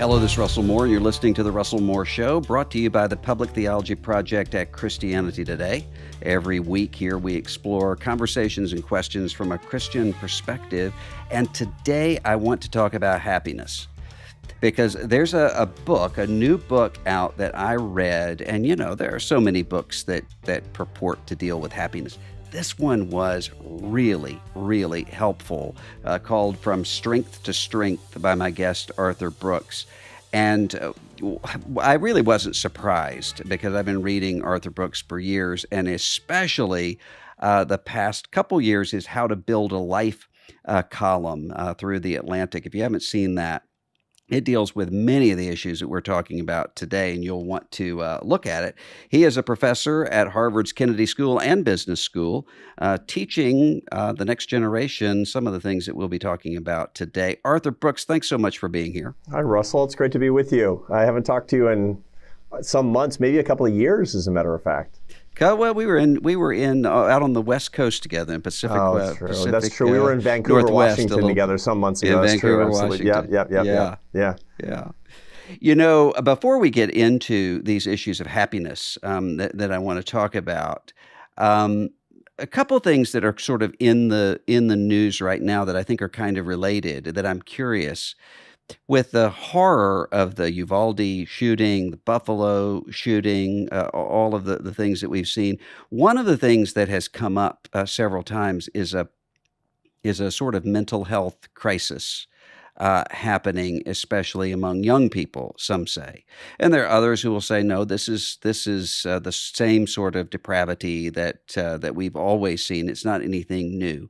Hello, this is Russell Moore, and you're listening to The Russell Moore Show, brought to you by the Public Theology Project at Christianity Today. Every week here we explore conversations and questions from a Christian perspective, and today I want to talk about happiness. Because there's a new book out that I read, and there are so many books that purport to deal with happiness. This one was really, really helpful, called From Strength to Strength by my guest, Arthur Brooks. And I really wasn't surprised because I've been reading Arthur Brooks for years, and especially the past couple years, his How to Build a Life column through The Atlantic. If you haven't seen that, it deals with many of the issues that we're talking about today, and you'll want to look at it. He is a professor at Harvard's Kennedy School and Business School, teaching the next generation some of the things that we'll be talking about today. Arthur Brooks, thanks so much for being here. Hi, Russell. It's great to be with you. I haven't talked to you in some months, maybe a couple of years, as a matter of fact. Well, we were in out on the West Coast together in Pacific. Oh, that's true. That's true. We were in Vancouver, Northwest, Washington together some months ago. In That's Vancouver, true. Washington. Yeah. Before we get into these issues of happiness that I want to talk about, a couple of things that are sort of in the news right now that I think are kind of related, that I'm curious. With the horror of the Uvalde shooting, the Buffalo shooting, all of the things that we've seen, one of the things that has come up several times is a sort of mental health crisis happening, especially among young people, some say. And there are others who will say, no, this is the same sort of depravity that we've always seen. It's not anything new.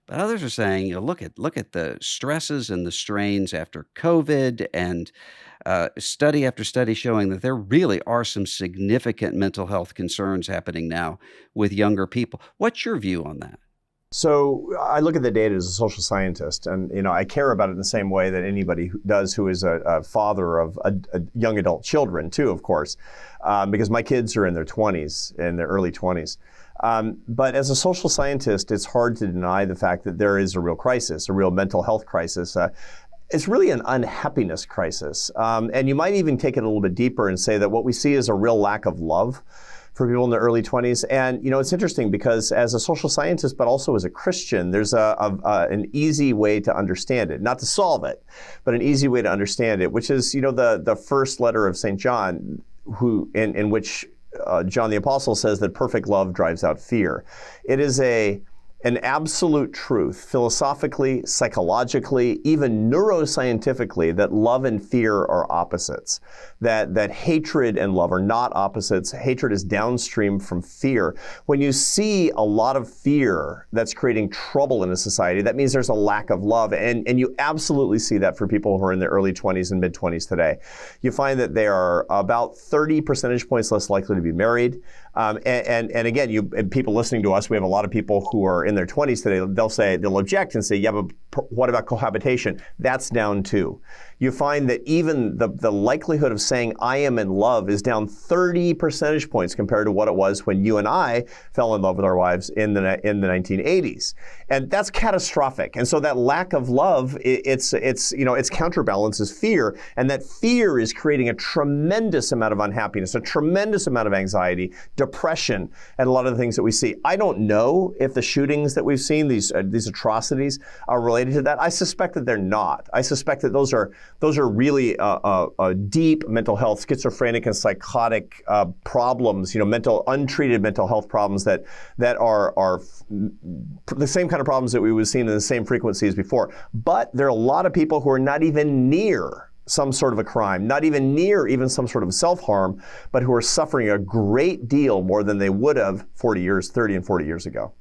But others are saying, look at the stresses and the strains after COVID, and study after study showing that there really are some significant mental health concerns happening now with younger people. What's your view on that? So I look at the data as a social scientist, and I care about it in the same way that anybody does who is a father of a young adult children too, of course, because my kids are in their 20s, in their early 20s. But as a social scientist, it's hard to deny the fact that there is a real crisis, a real mental health crisis. It's really an unhappiness crisis. And you might even take it a little bit deeper and say that what we see is a real lack of love for people in the early 20s. And, it's interesting because as a social scientist, but also as a Christian, there's an easy way to understand it, not to solve it, but an easy way to understand it, which is, the first letter of St. John, in which John the Apostle says that perfect love drives out fear. It is an absolute truth, philosophically, psychologically, even neuroscientifically, that love and fear are opposites. That hatred and love are not opposites. Hatred is downstream from fear. When you see a lot of fear that's creating trouble in a society, that means there's a lack of love. And you absolutely see that for people who are in their early 20s and mid 20s today. You find that they are about 30 percentage points less likely to be married. And again, people listening to us, we have a lot of people who are in their 20s today. They'll object and say, yeah, but what about cohabitation? That's down too. You find that even the likelihood of saying I am in love is down 30 percentage points compared to what it was when you and I fell in love with our wives in the 1980s. And that's catastrophic. And so that lack of love, its counterbalance is fear. And that fear is creating a tremendous amount of unhappiness, a tremendous amount of anxiety, depression, and a lot of the things that we see. I don't know if the shootings that we've seen, these atrocities, are related to that. I suspect that they're not. I suspect that those are really deep mental health, schizophrenic and psychotic problems, untreated mental health problems that are the same kind of problems that we would see in the same frequency as before. But there are a lot of people who are not even near some sort of a crime, not even near even some sort of self-harm, but who are suffering a great deal more than they would have 30 and 40 years ago.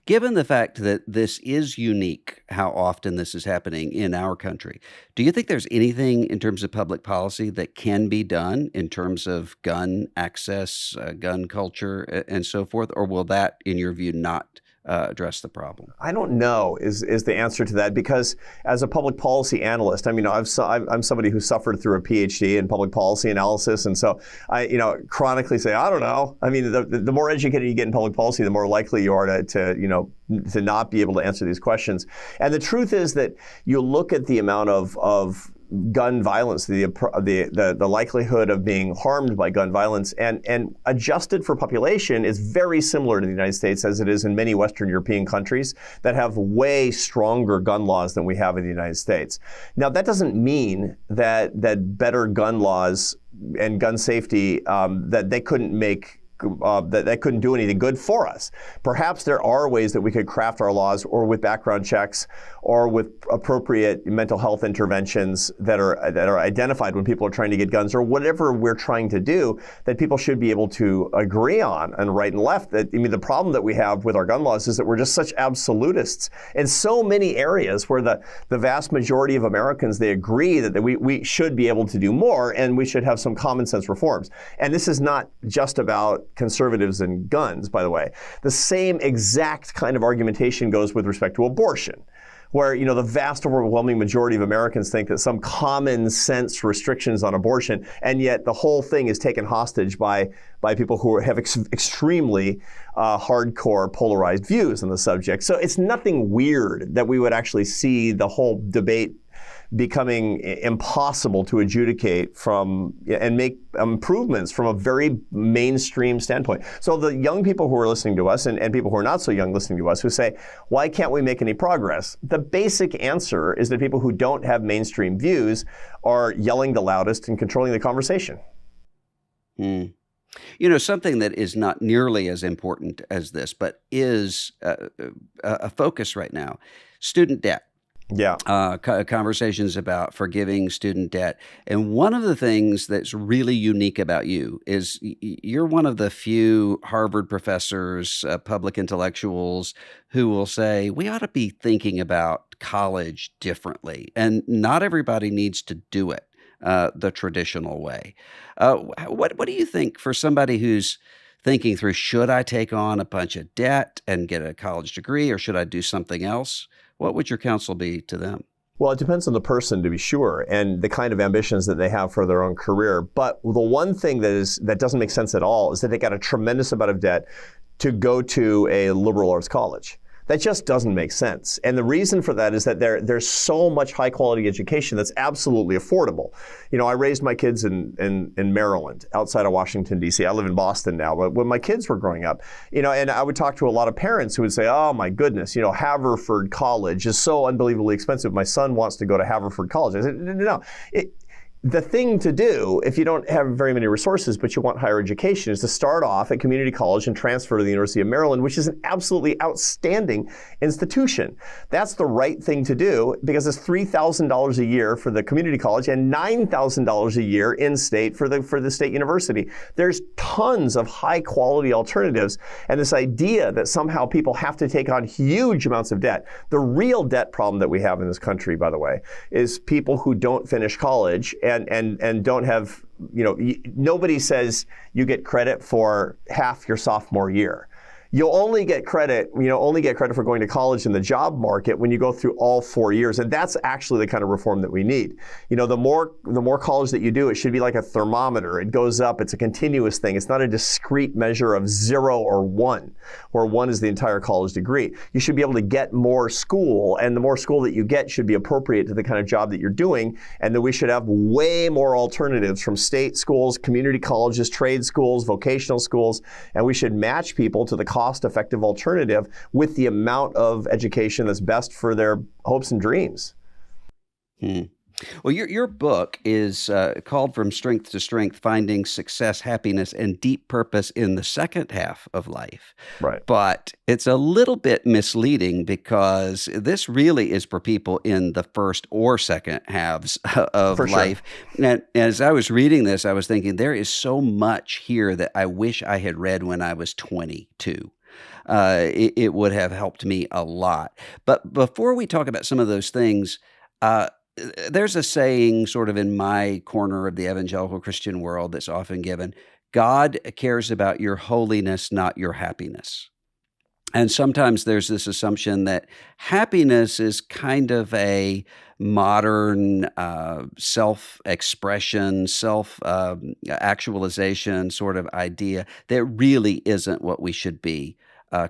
Given the fact that this is unique, how often this is happening in our country, do you think there's anything in terms of public policy that can be done in terms of gun access, gun culture, and so forth? Or will that, in your view, not address the problem? I don't know is the answer to that, because as a public policy analyst, I'm somebody who suffered through a PhD in public policy analysis, and so I chronically say I don't know. I mean, the more educated you get in public policy, the more likely you are to not be able to answer these questions. And the truth is that you look at the amount of gun violence, the likelihood of being harmed by gun violence, and adjusted for population is very similar to the United States as it is in many Western European countries that have way stronger gun laws than we have in the United States. Now, that doesn't mean that better gun laws and gun safety, that they couldn't make that couldn't do anything good for us. Perhaps there are ways that we could craft our laws, or with background checks, or with appropriate mental health interventions that are identified when people are trying to get guns, or whatever we're trying to do, that people should be able to agree on right and left. The problem that we have with our gun laws is that we're just such absolutists in so many areas where the vast majority of Americans, they agree that we should be able to do more, and we should have some common sense reforms. And this is not just about conservatives and guns, by the way. The same exact kind of argumentation goes with respect to abortion, where the vast overwhelming majority of Americans think that some common sense restrictions on abortion, and yet the whole thing is taken hostage by people who have extremely hardcore polarized views on the subject. So it's nothing weird that we would actually see the whole debate becoming impossible to adjudicate from and make improvements from a very mainstream standpoint. So the young people who are listening to us, and people who are not so young listening to us, who say, why can't we make any progress? The basic answer is that people who don't have mainstream views are yelling the loudest and controlling the conversation. Something that is not nearly as important as this, but is a focus right now, student debt. Yeah. Conversations about forgiving student debt. And one of the things that's really unique about you is you're one of the few Harvard professors, public intellectuals, who will say, we ought to be thinking about college differently. And not everybody needs to do it the traditional way. What do you think for somebody who's thinking through, should I take on a bunch of debt and get a college degree, or should I do something else? What would your counsel be to them? Well, it depends on the person, to be sure, and the kind of ambitions that they have for their own career. But the one thing that doesn't make sense at all is that they got a tremendous amount of debt to go to a liberal arts college. That just doesn't make sense. And the reason for that is that there's so much high quality education that's absolutely affordable. I raised my kids in Maryland, outside of Washington, D.C. I live in Boston now, but when my kids were growing up, and I would talk to a lot of parents who would say, oh my goodness, Haverford College is so unbelievably expensive. My son wants to go to Haverford College. I said, no. The thing to do, if you don't have very many resources but you want higher education, is to start off at community college and transfer to the University of Maryland, which is an absolutely outstanding institution. That's the right thing to do, because it's $3,000 a year for the community college and $9,000 a year in state for the state university. There's tons of high quality alternatives, and this idea that somehow people have to take on huge amounts of debt. The real debt problem that we have in this country, by the way, is people who don't finish college and don't have, nobody says you get credit for half your sophomore year. You'll only get credit for going to college in the job market when you go through all 4 years. And that's actually the kind of reform that we need. The more college that you do, it should be like a thermometer. It goes up. It's a continuous thing. It's not a discrete measure of 0 or 1, where 1 is the entire college degree. You should be able to get more school, and the more school that you get should be appropriate to the kind of job that you're doing, and that we should have way more alternatives from state schools, community colleges, trade schools, vocational schools, and we should match people to the cost-effective alternative with the amount of education that's best for their hopes and dreams. Well, your book is called From Strength to Strength, Finding Success, Happiness, and Deep Purpose in the Second Half of Life. Right. But it's a little bit misleading, because this really is for people in the first or second halves of life. Sure. And as I was reading this, I was thinking, there is so much here that I wish I had read when I was 22. It would have helped me a lot. But before we talk about some of those things, there's a saying sort of in my corner of the evangelical Christian world that's often given: God cares about your holiness, not your happiness. And sometimes there's this assumption that happiness is kind of a modern self-expression, self-actualization sort of idea that really isn't what we should be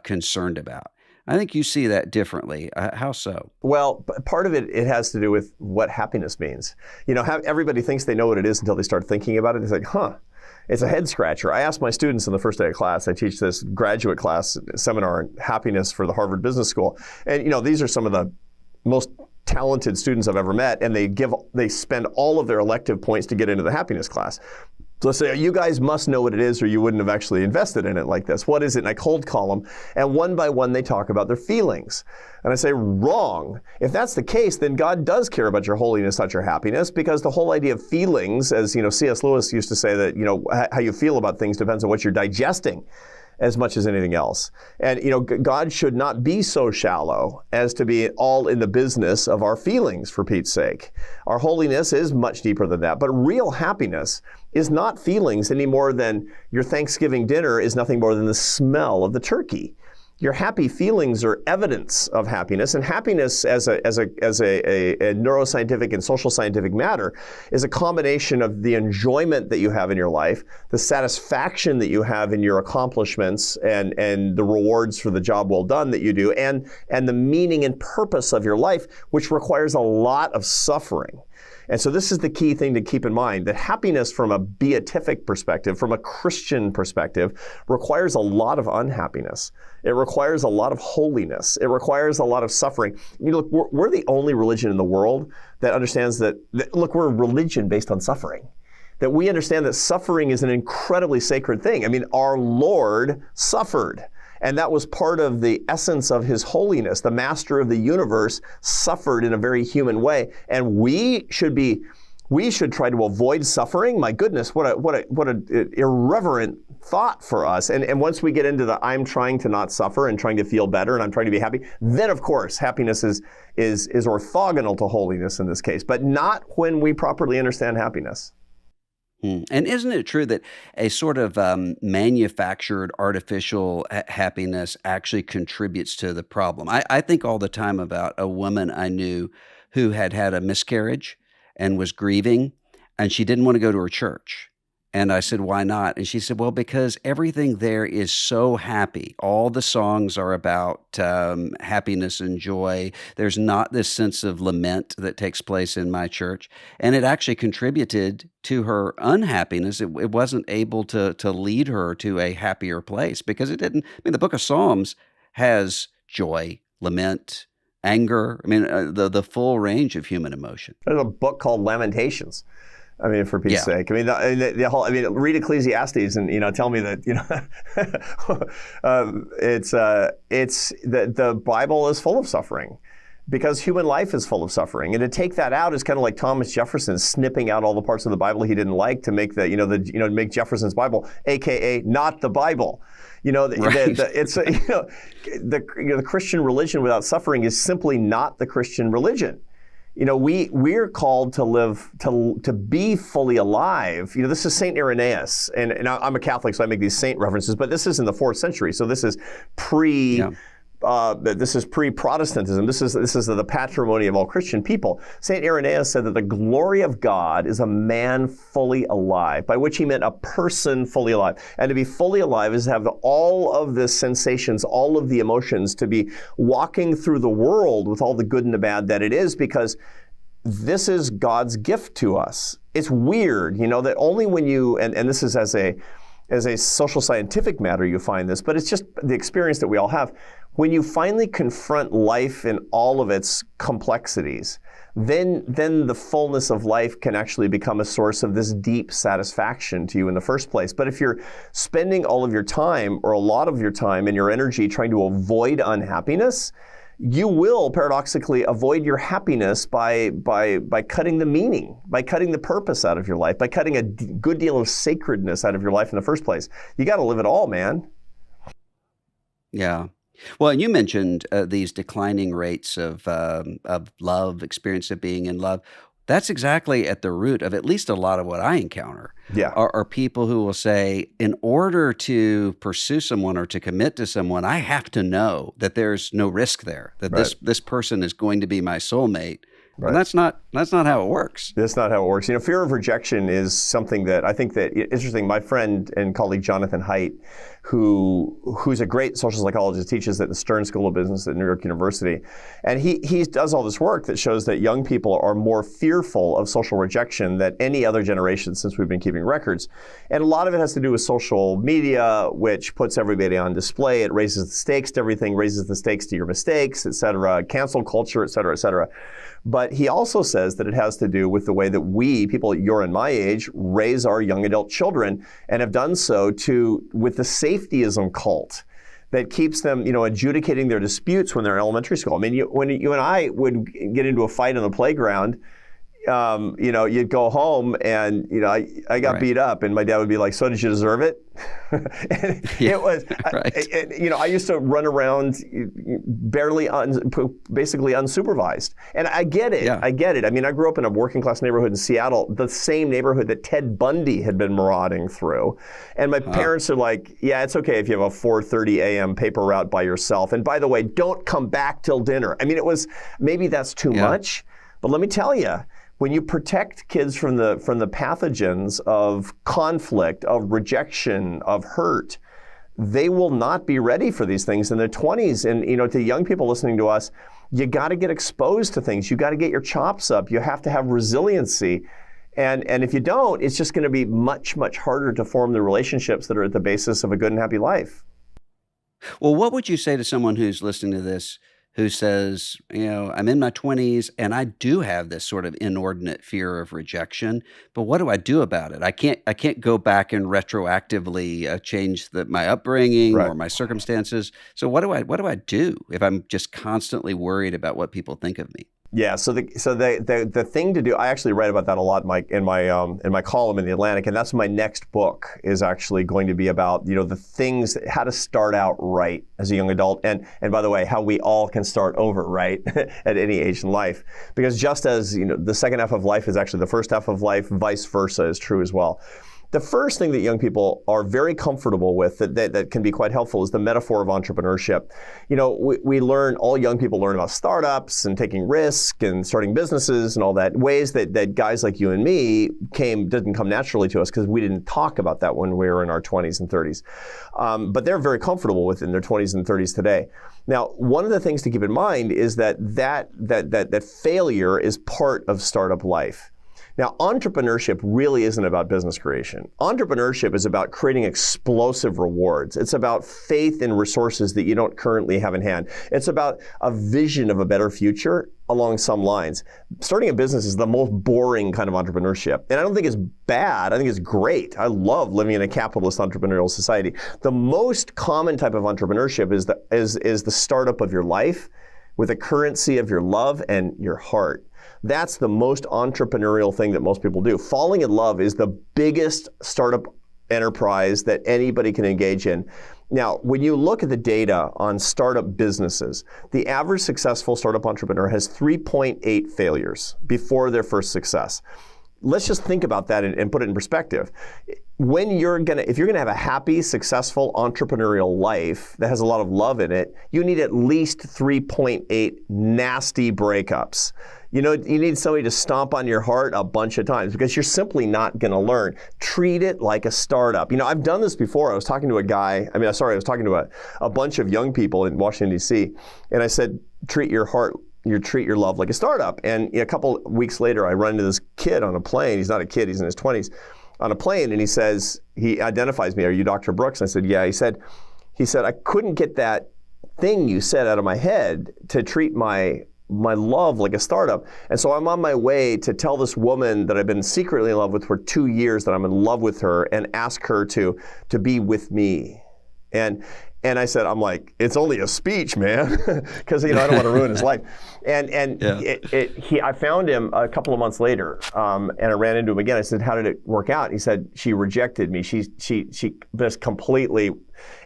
concerned about. I think you see that differently. How so? Well, part of it has to do with what happiness means. Everybody thinks they know what it is until they start thinking about it. It's like, it's a head scratcher. I asked my students in the first day of class, I teach this graduate class seminar on happiness for the Harvard Business School. And, these are some of the most talented students I've ever met, and they spend all of their elective points to get into the happiness class. So let's say, you guys must know what it is or you wouldn't have actually invested in it like this. What is it? And I cold call them, and one by one they talk about their feelings. And I say, wrong. If that's the case, then God does care about your holiness, not your happiness, because the whole idea of feelings, as C.S. Lewis used to say that, how you feel about things depends on what you're digesting as much as anything else. And, God should not be so shallow as to be all in the business of our feelings, for Pete's sake. Our holiness is much deeper than that. But real happiness is not feelings any more than your Thanksgiving dinner is nothing more than the smell of the turkey. Your happy feelings are evidence of happiness, and happiness as a neuroscientific and social scientific matter is a combination of the enjoyment that you have in your life, the satisfaction that you have in your accomplishments and the rewards for the job well done that you do, and the meaning and purpose of your life, which requires a lot of suffering. And so this is the key thing to keep in mind, that happiness from a beatific perspective, from a Christian perspective, requires a lot of unhappiness. It requires a lot of holiness. It requires a lot of suffering. Look, we're the only religion in the world that understands that we're a religion based on suffering. That we understand that suffering is an incredibly sacred thing. I mean, our Lord suffered. And that was part of the essence of his holiness. The master of the universe suffered in a very human way. And we should try to avoid suffering. My goodness, what an irreverent thought for us. And once we get into I'm trying to not suffer and trying to feel better and I'm trying to be happy, then of course happiness is orthogonal to holiness in this case, but not when we properly understand happiness. And isn't it true that a sort of manufactured artificial happiness actually contributes to the problem? I think all the time about a woman I knew who had had a miscarriage and was grieving, and she didn't want to go to her church. And I said, why not? And she said, well, because everything there is so happy. All the songs are about happiness and joy. There's not this sense of lament that takes place in my church. And it actually contributed to her unhappiness. It wasn't able to lead her to a happier place because it didn't. I mean, the book of Psalms has joy, lament, anger. I mean, the full range of human emotion. There's a book called Lamentations. I mean, for Pete's sake. I mean, the whole. I mean, read Ecclesiastes and tell me that it's the Bible is full of suffering, because human life is full of suffering. And to take that out is kind of like Thomas Jefferson snipping out all the parts of the Bible he didn't like to make make Jefferson's Bible, aka not the Bible. Right. The Christian religion without suffering is simply not the Christian religion. We're called to live, to be fully alive. This is Saint Irenaeus, and I'm a Catholic, so I make these saint references, but this is in the 4th century, so this is pre-Protestantism. This is the patrimony of all Christian people. Saint Irenaeus said that the glory of God is a man fully alive, by which he meant a person fully alive. And to be fully alive is to have all of the sensations, all of the emotions, to be walking through the world with all the good and the bad that it is, because this is God's gift to us. It's weird, that only when you, and this is as a social scientific matter you find this, but it's just the experience that we all have. When you finally confront life in all of its complexities, then the fullness of life can actually become a source of this deep satisfaction to you in the first place. But if you're spending all of your time, or a lot of your time and your energy, trying to avoid unhappiness, you will paradoxically avoid your happiness by cutting the meaning, by cutting the purpose out of your life, by cutting a good deal of sacredness out of your life in the first place. You got to live it all, man. Yeah. Well, and you mentioned these declining rates of love, experience of being in love. That's exactly at the root of at least a lot of what I encounter. Yeah. Are people who will say, in order to pursue someone or to commit to someone, I have to know that there's no risk there, that this person is going to be my soulmate. Right. And that's not how it works. That's not how it works. Fear of rejection is something that I think that, interesting, my friend and colleague Jonathan Haidt who's a great social psychologist, teaches at the Stern School of Business at New York University. And he does all this work that shows that young people are more fearful of social rejection than any other generation since we've been keeping records. And a lot of it has to do with social media, which puts everybody on display. It raises the stakes to everything, raises the stakes to your mistakes, et cetera, cancel culture, et cetera, et cetera. But he also says that it has to do with the way that we, people your and my age, raise our young adult children, and have done so with the safetyism cult that keeps them, adjudicating their disputes when they're in elementary school. I mean, when you and I would get into a fight on the playground, you'd go home and, I got beat up, and my dad would be like, "So did you deserve it?" And it was, right. I used to run around basically unsupervised. And I get it. Yeah. I get it. I mean, I grew up in a working class neighborhood in Seattle, the same neighborhood that Ted Bundy had been marauding through. And my parents are like, "Yeah, it's okay if you have a 4:30 a.m. paper route by yourself. And by the way, don't come back till dinner." I mean, maybe that's too much, but let me tell you, when you protect kids from the pathogens of conflict, of rejection, of hurt, they will not be ready for these things in their 20s. And to young people listening to us, you got to get exposed to things. You got to get your chops up. You have to have resiliency. And if you don't, it's just going to be much, much harder to form the relationships that are at the basis of a good and happy life. Well, what would you say to someone who's listening to this who says, I'm in my 20s and I do have this sort of inordinate fear of rejection, but what do I do about it? I can't go back and retroactively change my upbringing or my circumstances. So what do I do if I'm just constantly worried about what people think of me? Yeah, so the thing to do, I actually write about that a lot in my column in The Atlantic, and that's my next book is actually going to be about the things, how to start out right as a young adult, and by the way, how we all can start over right at any age in life, because just as the second half of life is actually the first half of life, vice versa is true as well. The first thing that young people are very comfortable with that can be quite helpful is the metaphor of entrepreneurship. All young people learn about startups and taking risk and starting businesses and all that, ways that guys like you and me didn't come naturally to us because we didn't talk about that when we were in our 20s and 30s. But they're very comfortable with it in their 20s and 30s today. Now, one of the things to keep in mind is that failure is part of startup life. Now, entrepreneurship really isn't about business creation. Entrepreneurship is about creating explosive rewards. It's about faith in resources that you don't currently have in hand. It's about a vision of a better future along some lines. Starting a business is the most boring kind of entrepreneurship. And I don't think it's bad. I think it's great. I love living in a capitalist entrepreneurial society. The most common type of entrepreneurship is the startup of your life with a currency of your love and your heart. That's the most entrepreneurial thing that most people do. Falling in love is the biggest startup enterprise that anybody can engage in. Now, when you look at the data on startup businesses, the average successful startup entrepreneur has 3.8 failures before their first success. Let's just think about that and put it in perspective. If you're gonna have a happy, successful entrepreneurial life that has a lot of love in it, you need at least 3.8 nasty breakups. You need somebody to stomp on your heart a bunch of times because you're simply not going to learn. Treat it like a startup. I've done this before. I was talking to a bunch of young people in Washington, D.C., and I said, treat your love like a startup. And a couple weeks later, I run into this kid on a plane. He's not a kid. He's in his 20s. On a plane, and he identifies me. "Are you Dr. Brooks?" And I said, "Yeah." He said, "I couldn't get that thing you said out of my head to treat my love like a startup. And so I'm on my way to tell this woman that I've been secretly in love with for 2 years that I'm in love with her and ask her to be with me." And I said, I'm like, it's only a speech, man, because I don't want to ruin his life. I found him a couple of months later, and I ran into him again. I said, "How did it work out?" He said, "She rejected me. She just completely."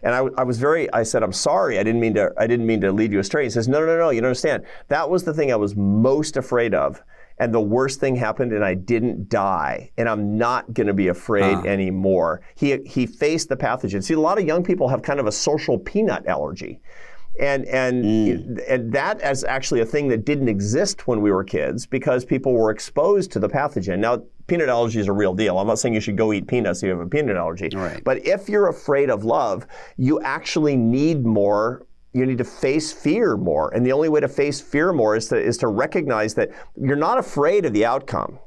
And I said, "I'm sorry. I didn't mean to lead you astray." He says, No. You don't understand. That was the thing I was most afraid of. And the worst thing happened, and I didn't die. And I'm not going to be afraid anymore. He faced the pathogen. See, a lot of young people have kind of a social peanut allergy. And that is actually a thing that didn't exist when we were kids because people were exposed to the pathogen. Now, peanut allergy is a real deal. I'm not saying you should go eat peanuts if you have a peanut allergy. Right. But if you're afraid of love, you actually need more. You need to face fear more. And the only way to face fear more is to recognize that you're not afraid of the outcome.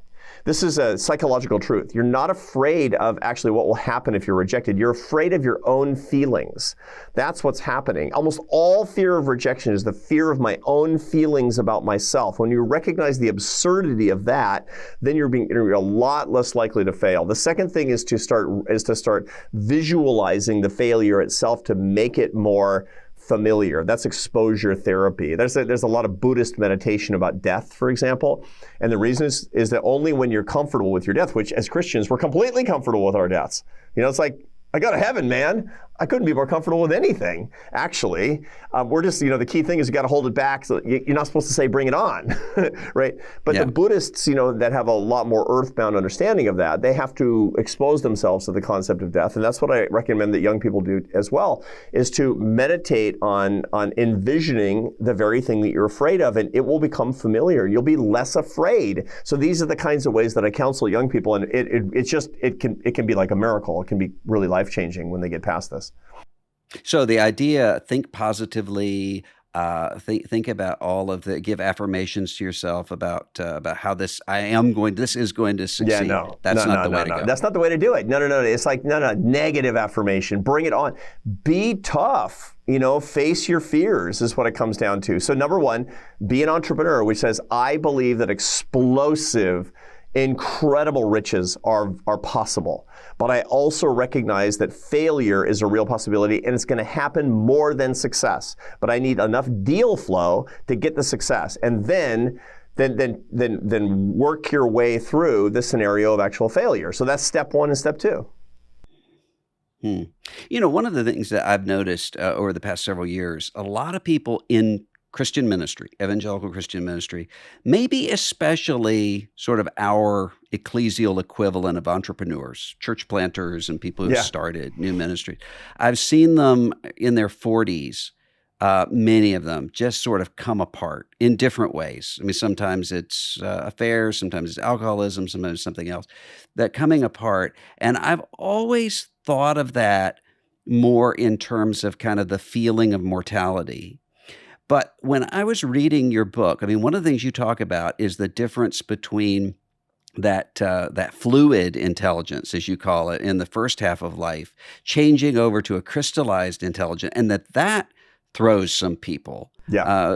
This is a psychological truth. You're not afraid of actually what will happen if you're rejected. You're afraid of your own feelings. That's what's happening. Almost all fear of rejection is the fear of my own feelings about myself. When you recognize the absurdity of that, then you're a lot less likely to fail. The second thing is to start visualizing the failure itself to make it more familiar. That's exposure therapy. There's a lot of Buddhist meditation about death, for example. And the reason is that only when you're comfortable with your death, which as Christians, we're completely comfortable with our deaths. It's like, I go to heaven, man. I couldn't be more comfortable with anything, actually. We're just, the key thing is you got to hold it back. So you're not supposed to say, bring it on, right? But the Buddhists, that have a lot more earthbound understanding of that, they have to expose themselves to the concept of death. And that's what I recommend that young people do as well, is to meditate on envisioning the very thing that you're afraid of, and it will become familiar. You'll be less afraid. So these are the kinds of ways that I counsel young people, and it can be like a miracle. It can be really life-changing when they get past this. So the idea, think positively, think about give affirmations to yourself about how this is going to succeed. Yeah, no. That's not the way to go. That's not the way to do it. No. It's like, negative affirmation. Bring it on. Be tough. Face your fears is what it comes down to. So number one, be an entrepreneur, which says, I believe that explosive, incredible riches are possible. But I also recognize that failure is a real possibility and it's going to happen more than success. But I need enough deal flow to get the success. And then work your way through the scenario of actual failure. So that's step one and step two. One of the things that I've noticed over the past several years, a lot of people in Christian ministry, evangelical Christian ministry, maybe especially sort of our ecclesial equivalent of entrepreneurs, church planters and people who started new ministries. I've seen them in their 40s, many of them just sort of come apart in different ways. I mean, sometimes it's affairs, sometimes it's alcoholism, sometimes it's something else, that coming apart. And I've always thought of that more in terms of kind of the feeling of mortality. But when I was reading your book, I mean, one of the things you talk about is the difference between that fluid intelligence, as you call it, in the first half of life, changing over to a crystallized intelligence, and that throws some people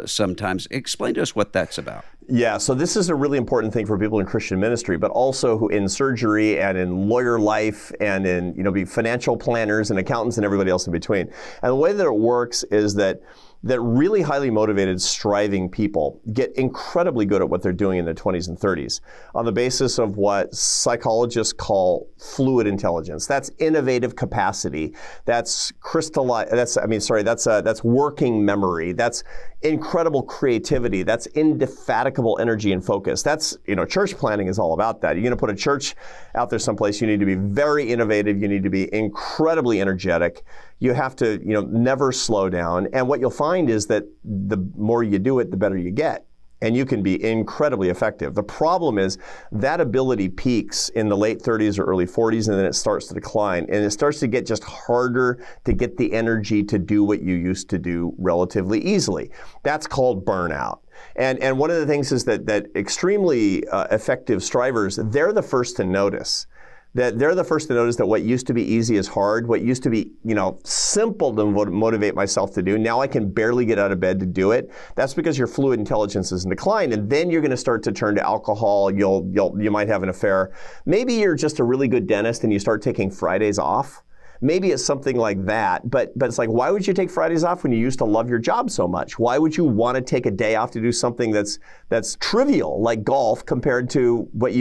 sometimes. Explain to us what that's about. Yeah, so this is a really important thing for people in Christian ministry, but also who in surgery and in lawyer life and in, be financial planners and accountants and everybody else in between. And the way that it works is that really highly motivated, striving people get incredibly good at what they're doing in their 20s and 30s on the basis of what psychologists call fluid intelligence. That's innovative capacity. That's crystallized. That's working memory. That's incredible creativity. That's indefatigable energy and focus. That's, church planning is all about that. You're going to put a church out there someplace, you need to be very innovative. You need to be incredibly energetic. You have to, never slow down. And what you'll find is that the more you do it, the better you get. And you can be incredibly effective. The problem is that ability peaks in the late 30s or early 40s, and then it starts to decline. And it starts to get just harder to get the energy to do what you used to do relatively easily. That's called burnout. And one of the things is that extremely effective strivers, they're the first to notice. They're the first to notice that what used to be easy is hard. What used to be, simple to motivate myself to do, now I can barely get out of bed to do it. That's because your fluid intelligence is in decline, and then you're going to start to turn to alcohol. You might have an affair. Maybe you're just a really good dentist and you start taking Fridays off. Maybe it's something like that, but it's like, why would you take Fridays off when you used to love your job so much? Why would you want to take a day off to do something that's trivial, like golf, compared to what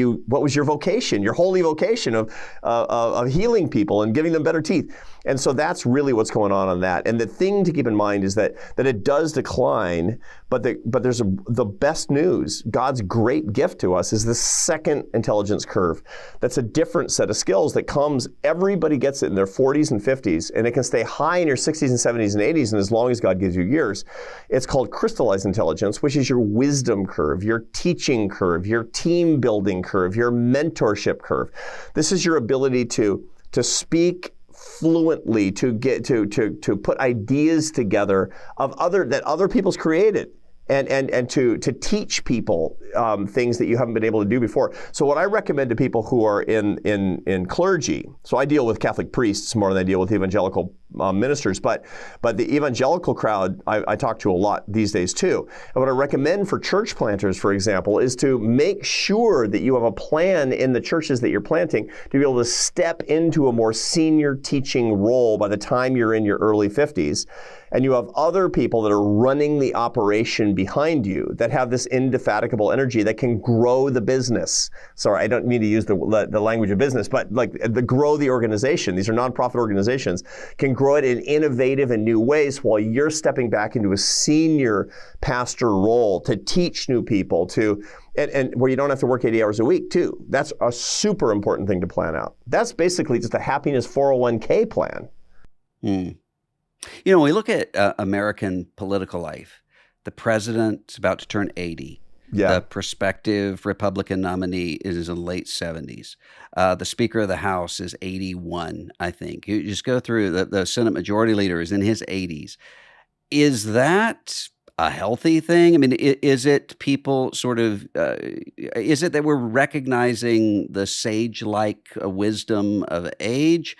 was your vocation, your holy vocation of healing people and giving them better teeth? And so that's really what's going on that. And the thing to keep in mind is that it does decline, but there's the best news. God's great gift to us is the second intelligence curve. That's a different set of skills that comes. Everybody gets it in their 40s and 50s, and it can stay high in your 60s and 70s and 80s, and as long as God gives you years. It's called crystallized intelligence, which is your wisdom curve, your teaching curve, your team building curve, your mentorship curve. This is your ability to speak fluently, to put ideas together that other people's created. And to teach people things that you haven't been able to do before. So what I recommend to people who are in clergy, so I deal with Catholic priests more than I deal with evangelical ministers, but the evangelical crowd I talk to a lot these days too. And what I recommend for church planters, for example, is to make sure that you have a plan in the churches that you're planting to be able to step into a more senior teaching role by the time you're in your early 50s. And you have other people that are running the operation behind you that have this indefatigable energy that can grow the business. Sorry, I don't mean to use the language of business, but like grow the organization. These are nonprofit organizations, can grow it in innovative and new ways while you're stepping back into a senior pastor role to teach new people, and where you don't have to work 80 hours a week too. That's a super important thing to plan out. That's basically just a happiness 401k plan. You know, when we look at American political life, the president's about to turn 80. Yeah. The prospective Republican nominee is in the late 70s. The Speaker of the House is 81, I think. You just go through, the Senate Majority Leader is in his 80s. Is that a healthy thing? I mean, is it people sort of, is it that we're recognizing the sage-like wisdom of age?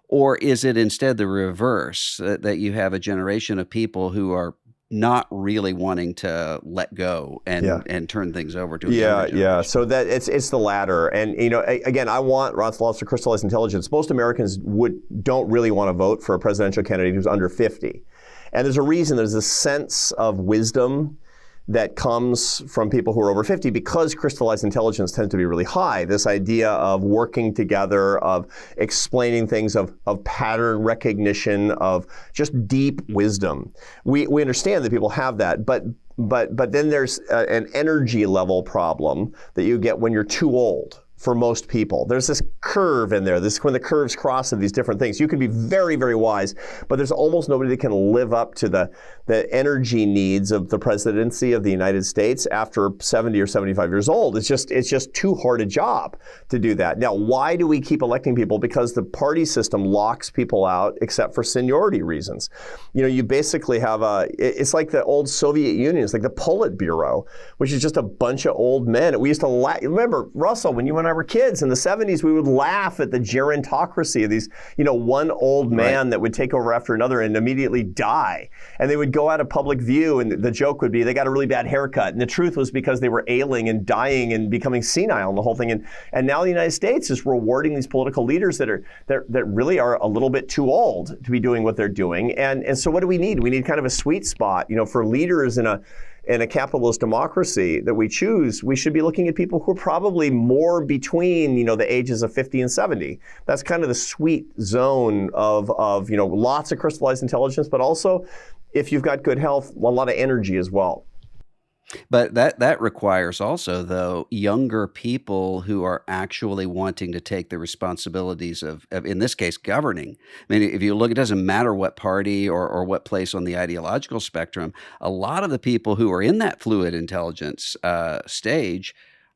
Or is it instead the reverse, that you have a generation of people who are not really wanting to let go and turn things over to a younger generation? Yeah. So that it's the latter. And again, I want Ron's laws to crystallize intelligence. Most Americans don't really want to vote for a presidential candidate who's under 50. And there's a reason. There's a sense of wisdom that comes from people who are over 50 because crystallized intelligence tends to be really high. This idea of working together, of explaining things, of pattern recognition, of just deep wisdom. We understand that people have that, but then there's an energy level problem that you get when you're too old. For most people, there's this curve in there. When the curves cross of these different things, you can be very, very wise, but there's almost nobody that can live up to the energy needs of the presidency of the United States after 70 or 75 years old. It's just too hard a job to do that. Now, why do we keep electing people? Because the party system locks people out except for seniority reasons. You basically have it's like the old Soviet Union. It's like the Politburo, which is just a bunch of old men. We used to remember, Russell, when you and I were kids in the 70s, we would laugh at the gerontocracy of these, one old man that would take over after another and immediately die. And they would go out of public view, and the joke would be they got a really bad haircut. And the truth was because they were ailing and dying and becoming senile and the whole thing. And now the United States is rewarding these political leaders that really are a little bit too old to be doing what they're doing. And so what do we need? We need kind of a sweet spot, for leaders in a capitalist democracy that we choose. We should be looking at people who are probably more between, the ages of 50 and 70. That's kind of the sweet zone of lots of crystallized intelligence, but also, if you've got good health, a lot of energy as well. But that requires also, though, younger people who are actually wanting to take the responsibilities of, in this case, governing. I mean, if you look, it doesn't matter what party or what place on the ideological spectrum, a lot of the people who are in that fluid intelligence stage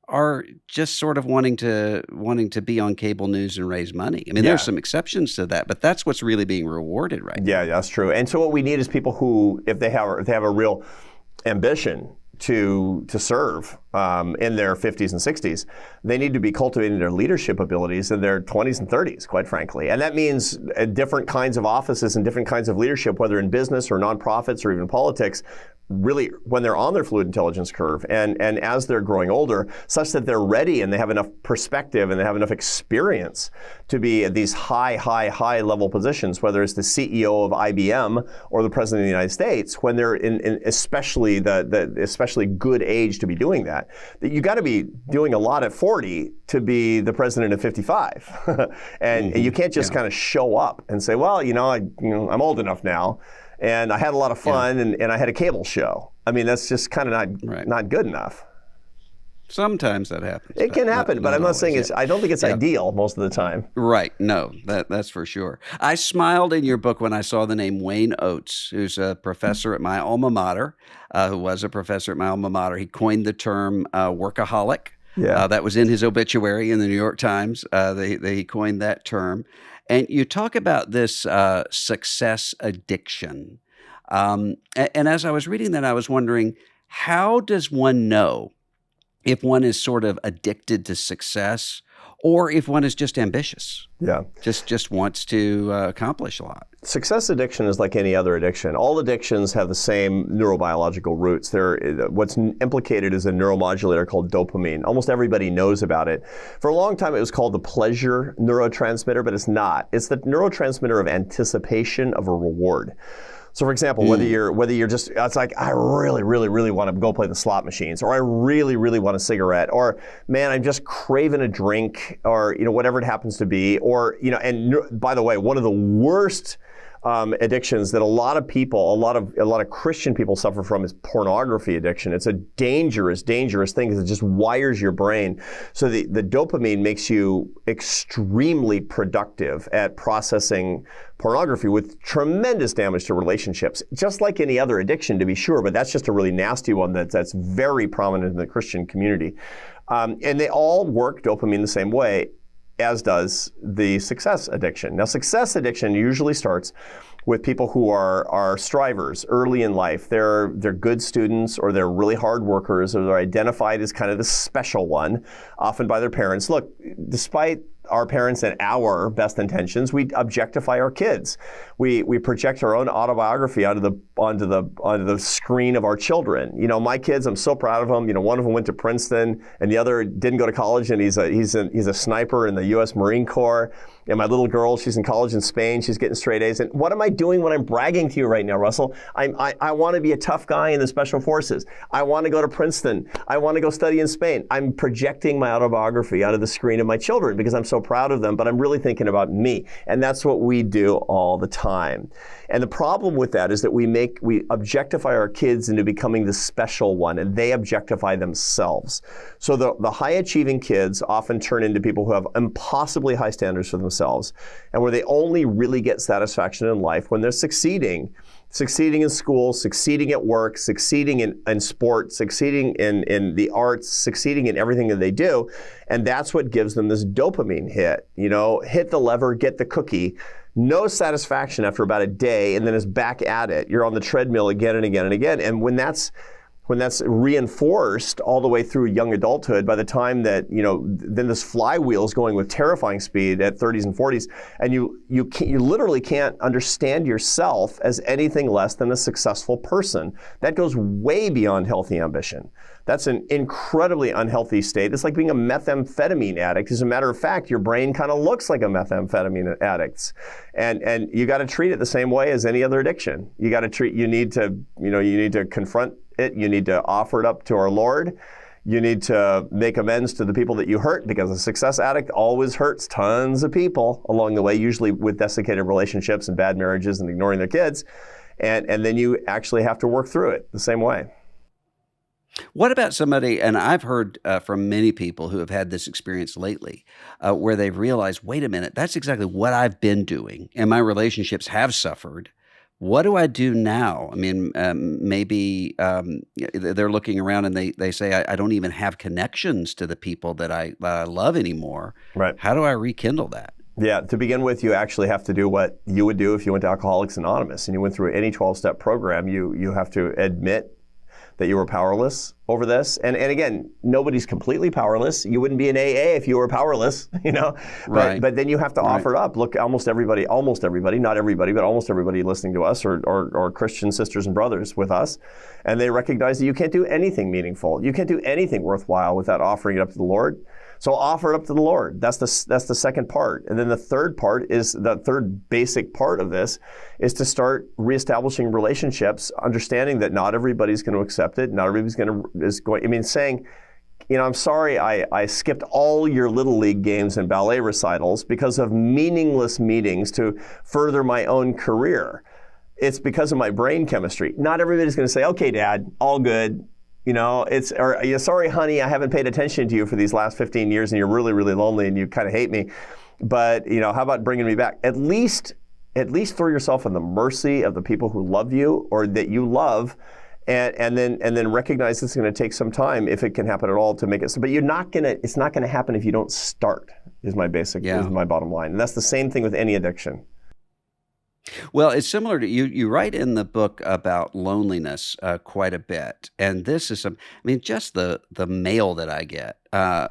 are just sort of wanting to be on cable news and raise money. I mean, there's some exceptions to that, but that's what's really being rewarded right now. Yeah, that's true. And so what we need is people who, if they have a real ambition to serve in their 50s and 60s, they need to be cultivating their leadership abilities in their 20s and 30s, quite frankly. And that means different kinds of offices and different kinds of leadership, whether in business or nonprofits or even politics, really when they're on their fluid intelligence curve and as they're growing older, such that they're ready and they have enough perspective and they have enough experience to be at these high level positions, whether it's the CEO of IBM or the President of the United States, when they're in especially the especially good age to be doing that. You got to be doing a lot at 40 to be the president at 55. And you can't just kind of show up and say, well, I'm old enough now. And I had a lot of fun, and I had a cable show. I mean, that's just kind of not good enough. Sometimes that happens. It can happen, but I'm not saying always, I don't think it's ideal most of the time. Right. No, that's for sure. I smiled in your book when I saw the name Wayne Oates, who's a professor at my alma mater, who was a professor at my alma mater. He coined the term workaholic. Yeah. That was in his obituary in the New York Times. He coined that term. And you talk about this success addiction. And as I was reading that, I was wondering, how does one know if one is sort of addicted to success or if one is just ambitious? Yeah. Just wants to accomplish a lot. Success addiction is like any other addiction. All addictions have the same neurobiological roots. What's implicated is a neuromodulator called dopamine. Almost everybody knows about it. For a long time, it was called the pleasure neurotransmitter, but it's not. It's the neurotransmitter of anticipation of a reward. So for example, whether you're just, it's like, I really, really, really want to go play the slot machines, or I really, really want a cigarette, or man, I'm just craving a drink, or, whatever it happens to be, or, and by the way, one of the worst addictions that a lot of people, a lot of Christian people suffer from is pornography addiction. It's a dangerous, dangerous thing because it just wires your brain. So the dopamine makes you extremely productive at processing pornography with tremendous damage to relationships, just like any other addiction, to be sure, but that's just a really nasty one that's very prominent in the Christian community. And they all work dopamine the same way, as does the success addiction. Now, success addiction usually starts with people who are strivers early in life. They're good students, or they're really hard workers, or they're identified as kind of the special one, often by their parents. Look, despite our parents and our best intentions, we objectify our kids. We project our own autobiography onto the screen of our children. My kids, I'm so proud of them. One of them went to Princeton, and the other didn't go to college, and he's a sniper in the U.S. Marine Corps. And my little girl, she's in college in Spain. She's getting straight A's. And what am I doing when I'm bragging to you right now, Russell? I want to be a tough guy in the Special Forces. I want to go to Princeton. I want to go study in Spain. I'm projecting my autobiography onto the screen of my children because I'm so proud of them, but I'm really thinking about me. And that's what we do all the time. And the problem with that is that we objectify our kids into becoming the special one, and they objectify themselves. So the high-achieving kids often turn into people who have impossibly high standards for themselves, and where they only really get satisfaction in life when they're succeeding in school, succeeding at work, succeeding in sport, succeeding in the arts, succeeding in everything that they do. And that's what gives them this dopamine hit. Hit the lever, get the cookie. No satisfaction after about a day, and then it's back at it. You're on the treadmill again and again and again. And when that's reinforced all the way through young adulthood, by the time that, then this flywheel is going with terrifying speed at 30s and 40s, and you literally can't understand yourself as anything less than a successful person. That goes way beyond healthy ambition. That's an incredibly unhealthy state. It's like being a methamphetamine addict. As a matter of fact, your brain kind of looks like a methamphetamine addict's. And you got to treat it the same way as any other addiction. You need to confront it. You need to offer it up to our Lord. You need to make amends to the people that you hurt, because a success addict always hurts tons of people along the way, usually with desiccated relationships and bad marriages and ignoring their kids. And then you actually have to work through it the same way. What about somebody, and I've heard from many people who have had this experience lately, where they've realized, wait a minute, that's exactly what I've been doing, and my relationships have suffered. What do I do now? I mean, maybe they're looking around and they say, I don't even have connections to the people that I love anymore. Right. How do I rekindle that? Yeah, to begin with, you actually have to do what you would do if you went to Alcoholics Anonymous and you went through any 12-step program. You have to admit that you were powerless over this. And again, nobody's completely powerless. You wouldn't be in AA if you were powerless, Right. But then you have to offer it up. Look, almost everybody, not everybody, but almost everybody listening to us or Christian sisters and brothers with us, and they recognize that you can't do anything meaningful. You can't do anything worthwhile without offering it up to the Lord. So offer it up to the Lord. That's the second part. And then the third basic part of this is to start reestablishing relationships, understanding that not everybody's going to accept it. Not everybody's saying, I'm sorry I skipped all your Little League games and ballet recitals because of meaningless meetings to further my own career. It's because of my brain chemistry. Not everybody's going to say, okay, Dad, all good. You know, or sorry, honey, I haven't paid attention to you for these last 15 years and you're really, really lonely and you kind of hate me. But, you know, how about bringing me back? At least throw yourself in the mercy of the people who love you or that you love, and then recognize it's going to take some time, if it can happen at all, to make it so. But it's not gonna happen if you don't start, is my bottom line. And that's the same thing with any addiction. Well, it's similar to you write in the book about loneliness quite a bit. And this is just the mail that I get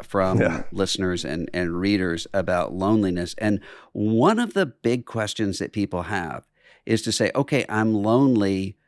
from listeners and readers about loneliness. And one of the big questions that people have is to say, okay, I'm lonely,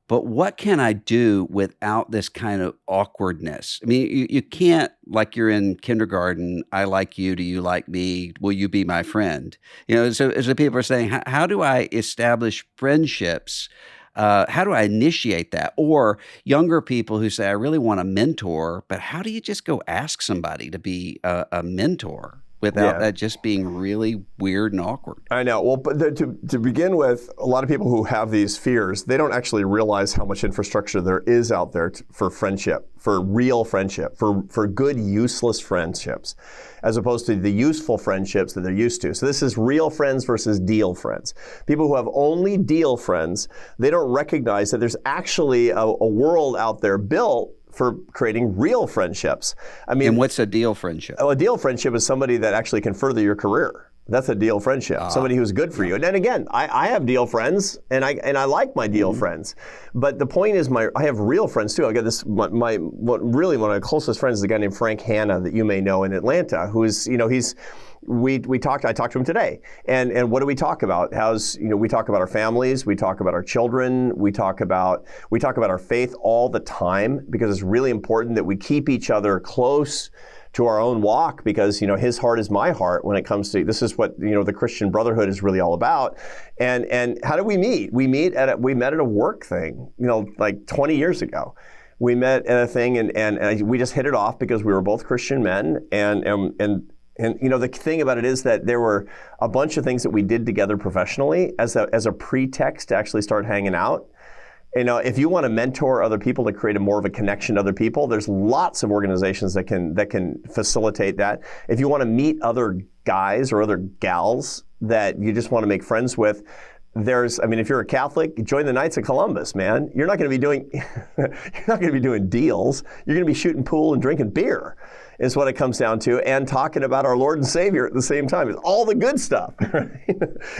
but what can I do without this kind of awkwardness? I mean, you can't, like you're in kindergarten, I like you, do you like me, will you be my friend? You know, so people are saying, how do I establish friendships? How do I initiate that? Or younger people who say, I really want a mentor, but how do you just go ask somebody to be a mentor without that just being really weird and awkward? I know. Well, but to begin with, a lot of people who have these fears, they don't actually realize how much infrastructure there is out there for friendship, for real friendship, for good, useless friendships, as opposed to the useful friendships that they're used to. So this is real friends versus deal friends. People who have only deal friends, they don't recognize that there's actually a world out there built for creating real friendships. I mean, and what's a deal friendship? A deal friendship is somebody that actually can further your career. That's a deal friendship. Somebody who's good for you. And then again, I have deal friends, and I like my deal friends. But the point is, I have real friends too. I got this. One of my closest friends is a guy named Frank Hanna that you may know in Atlanta, who's I talked to him today, and what do we talk about? We talk about our families, we talk about our children, we talk about our faith all the time, because it's really important that we keep each other close to our own walk, because his heart is my heart when it comes to this is what the Christian brotherhood is really all about. And how do we meet? We met at a work thing, like 20 years ago. We met at a thing, and we just hit it off because we were both Christian men, and the thing about it is that there were a bunch of things that we did together professionally as a pretext to actually start hanging out. If you want to mentor other people to create more of a connection to other people, there's lots of organizations that can facilitate that. If you want to meet other guys or other gals that you just want to make friends with, if you're a Catholic, join the Knights of Columbus, man. You're not going to be doing deals. You're going to be shooting pool and drinking beer, is what it comes down to, and talking about our Lord and Savior at the same time. It's all the good stuff, right?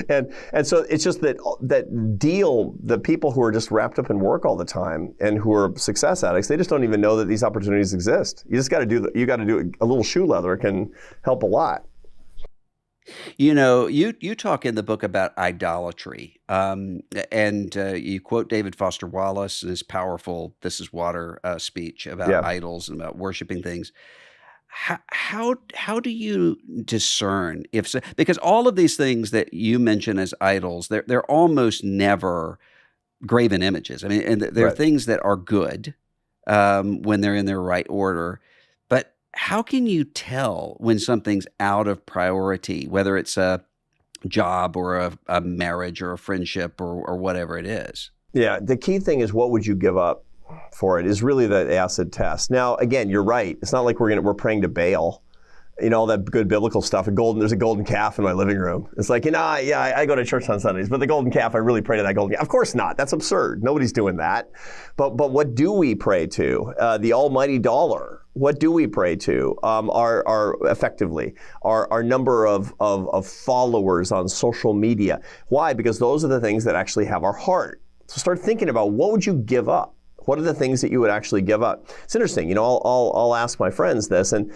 and so it's just the people who are just wrapped up in work all the time and who are success addicts, they just don't even know that these opportunities exist. You just got to do a little shoe leather can help a lot. You talk in the book about idolatry, and you quote David Foster Wallace in his powerful "This Is Water" speech about idols and about worshiping things. How do you discern because all of these things that you mention as idols, they're almost never graven images. I mean, and they're things that are good when they're in their right order. But how can you tell when something's out of priority, whether it's a job or a marriage or a friendship or whatever it is? Yeah, the key thing is, what would you give up for it, is really the acid test. Now, again, you're right. It's not like we're praying to Baal. All that good biblical stuff. There's a golden calf in my living room. It's like, I go to church on Sundays, but the golden calf, I really pray to that golden calf. Of course not. That's absurd. Nobody's doing that. But what do we pray to? The almighty dollar. What do we pray to? Our effectively, our number of followers on social media. Why? Because those are the things that actually have our heart. So start thinking about, what would you give up? What are the things that you would actually give up? It's interesting. I'll ask my friends this, and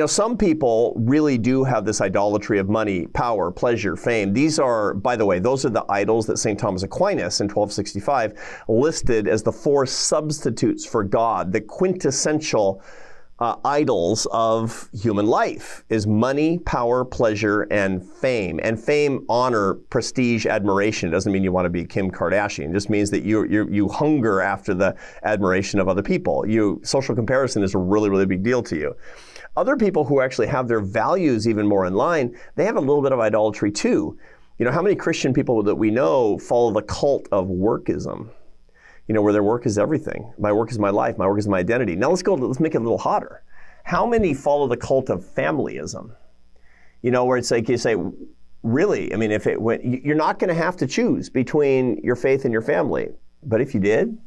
some people really do have this idolatry of money, power, pleasure, fame. These are, by the way, those are the idols that St. Thomas Aquinas in 1265 listed as the 4 substitutes for God, the quintessential idols of human life is money, power, pleasure, and fame. And fame, honor, prestige, admiration. It doesn't mean you want to be Kim Kardashian. It just means that you hunger after the admiration of other people. Social comparison is a really, really big deal to you. Other people who actually have their values even more in line, they have a little bit of idolatry too. How many Christian people that we know follow the cult of workism? where their work is everything. My work is my life. My work is my identity. Now let's make it a little hotter. How many follow the cult of familyism? Where it's like you say, really? I mean, you're not going to have to choose between your faith and your family. But if you did,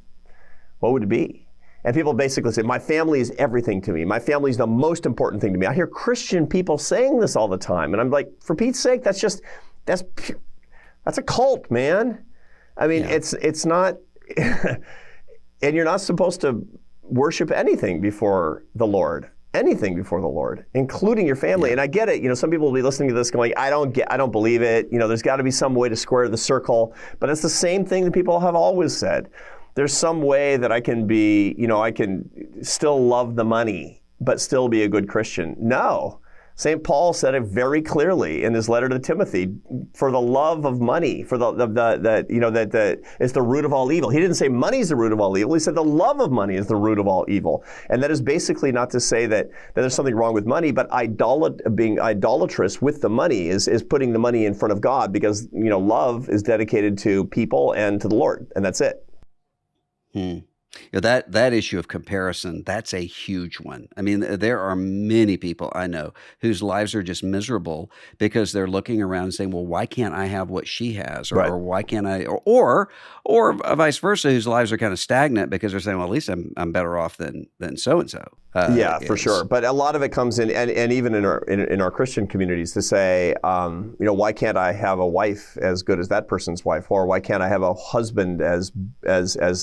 what would it be? And people basically say, my family is everything to me. My family is the most important thing to me. I hear Christian people saying this all the time. And I'm like, for Pete's sake, that's a cult, man. I mean, it's not, and you're not supposed to worship anything before the Lord. Anything before the Lord, including your family. And I get it. Some people will be listening to this going, I don't believe it. There's got to be some way to square the circle. But it's the same thing that people have always said. There's some way that I can be, I can still love the money, but still be a good Christian. No. St. Paul said it very clearly in his letter to Timothy, for the love of money, for that it's the root of all evil. He didn't say money is the root of all evil. He said the love of money is the root of all evil. And that is basically not to say that there's something wrong with money, but being idolatrous with the money is putting the money in front of God, because, love is dedicated to people and to the Lord, and that's it. That issue of comparison, that's a huge one. I mean, there are many people I know whose lives are just miserable because they're looking around and saying, well, why can't I have what she has? Or why can't I, or vice versa, whose lives are kind of stagnant because they're saying, well, at least I'm better off than so-and-so. For sure. But a lot of it comes in, and even in our Christian communities, to say, why can't I have a wife as good as that person's wife, or why can't I have a husband as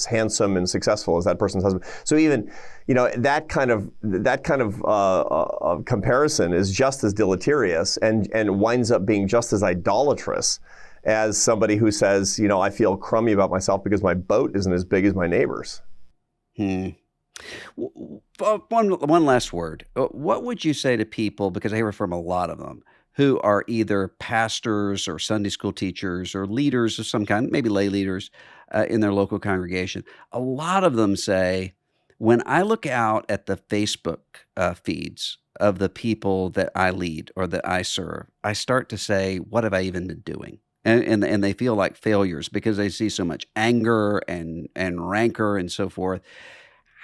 handsome and successful as that person's husband? So even that kind of comparison is just as deleterious and winds up being just as idolatrous as somebody who says, I feel crummy about myself because my boat isn't as big as my neighbor's. One last word. What would you say to people, because I hear from a lot of them, who are either pastors or Sunday school teachers or leaders of some kind, maybe lay leaders in their local congregation? A lot of them say, when I look out at the Facebook feeds of the people that I lead or that I serve, I start to say, what have I even been doing? And they feel like failures because they see so much anger and rancor and so forth.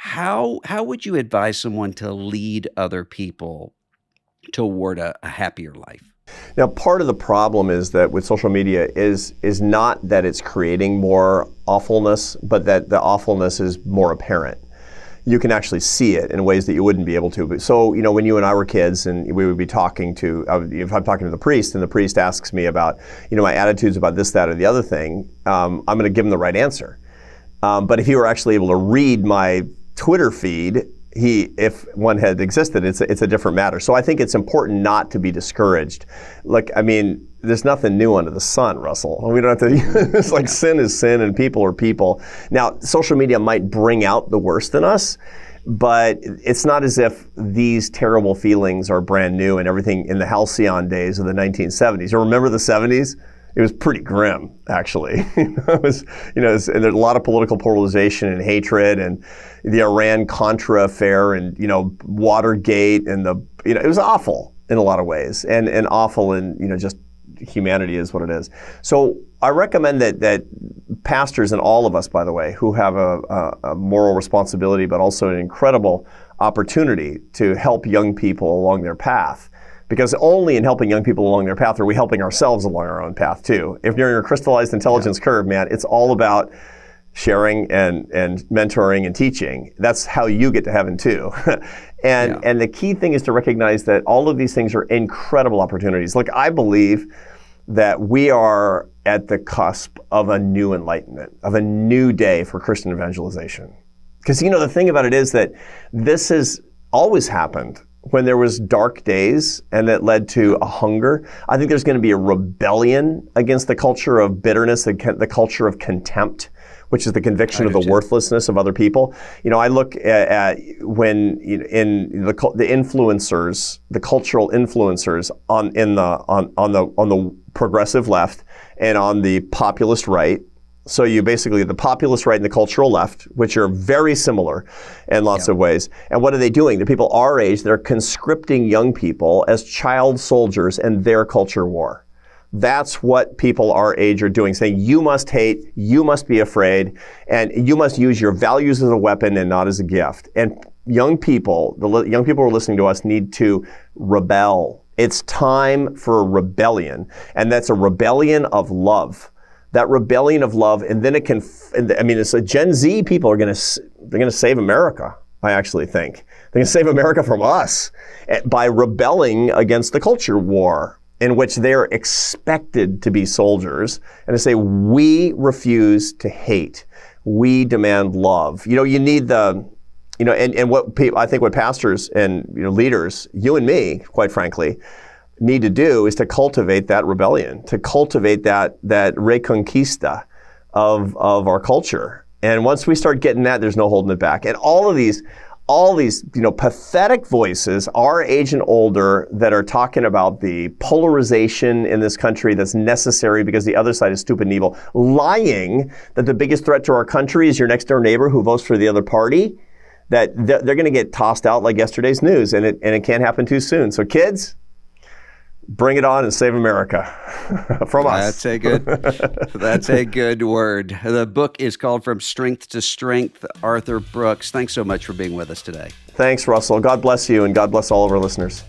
How would you advise someone to lead other people toward a happier life? Now, part of the problem is that with social media is not that it's creating more awfulness, but that the awfulness is more apparent. You can actually see it in ways that you wouldn't be able to. So, when you and I were kids and we would be talking to, if I'm talking to the priest and the priest asks me about, my attitudes about this, that, or the other thing, I'm going to give him the right answer. But if he were actually able to read my Twitter feed, if one had existed, it's a different matter. So I think it's important not to be discouraged. Look, I mean, there's nothing new under the sun, Russell. We don't have to, it's like sin is sin and people are people. Now, social media might bring out the worst in us, but it's not as if these terrible feelings are brand new and everything in the halcyon days of the 1970s. You remember the 70s? It was pretty grim, actually. And there's a lot of political polarization and hatred, and the Iran-Contra affair, and Watergate, and it was awful in a lot of ways, and awful in just humanity is what it is. So I recommend that pastors, and all of us, by the way, who have a moral responsibility, but also an incredible opportunity to help young people along their path. Because only in helping young people along their path are we helping ourselves along our own path too. If you're in your crystallized intelligence curve, man, it's all about sharing and mentoring and teaching. That's how you get to heaven too. And the key thing is to recognize that all of these things are incredible opportunities. Look, I believe that we are at the cusp of a new enlightenment, of a new day for Christian evangelization. Because the thing about it is that this has always happened when there was dark days, and that led to a hunger. I think there's going to be a rebellion against the culture of bitterness, the culture of contempt, which is the conviction of the worthlessness of other people. I look at when in the influencers, the cultural influencers on the progressive left and on the populist right. So you basically, the populist right and the cultural left, which are very similar in lots of ways. And what are they doing? The people our age, they're conscripting young people as child soldiers in their culture war. That's what people our age are doing, saying you must hate, you must be afraid, and you must use your values as a weapon and not as a gift. And young people, the young people who are listening to us need to rebel. It's time for a rebellion, and that's a rebellion of love. That rebellion of love, and then it can, I mean, it's a Gen Z people are they're going to save America, I actually think. They're going to save America from us by rebelling against the culture war in which they're expected to be soldiers, and to say, we refuse to hate. We demand love. You know, you need the, you know, and what people, I think what pastors and, you know, leaders, you and me, quite frankly, need to do is to cultivate that rebellion, to cultivate that reconquista of our culture. And once we start getting that, there's no holding it back. And all these, you know, pathetic voices, our age and older, that are talking about the polarization in this country that's necessary because the other side is stupid and evil, lying that the biggest threat to our country is your next door neighbor who votes for the other party, that they're going to get tossed out like yesterday's news, and it can't happen too soon. So kids, bring it on and save America from us. That's a good word. The book is called From Strength to Strength. Arthur Brooks, thanks so much for being with us today. Thanks, Russell. God bless you, and God bless all of our listeners.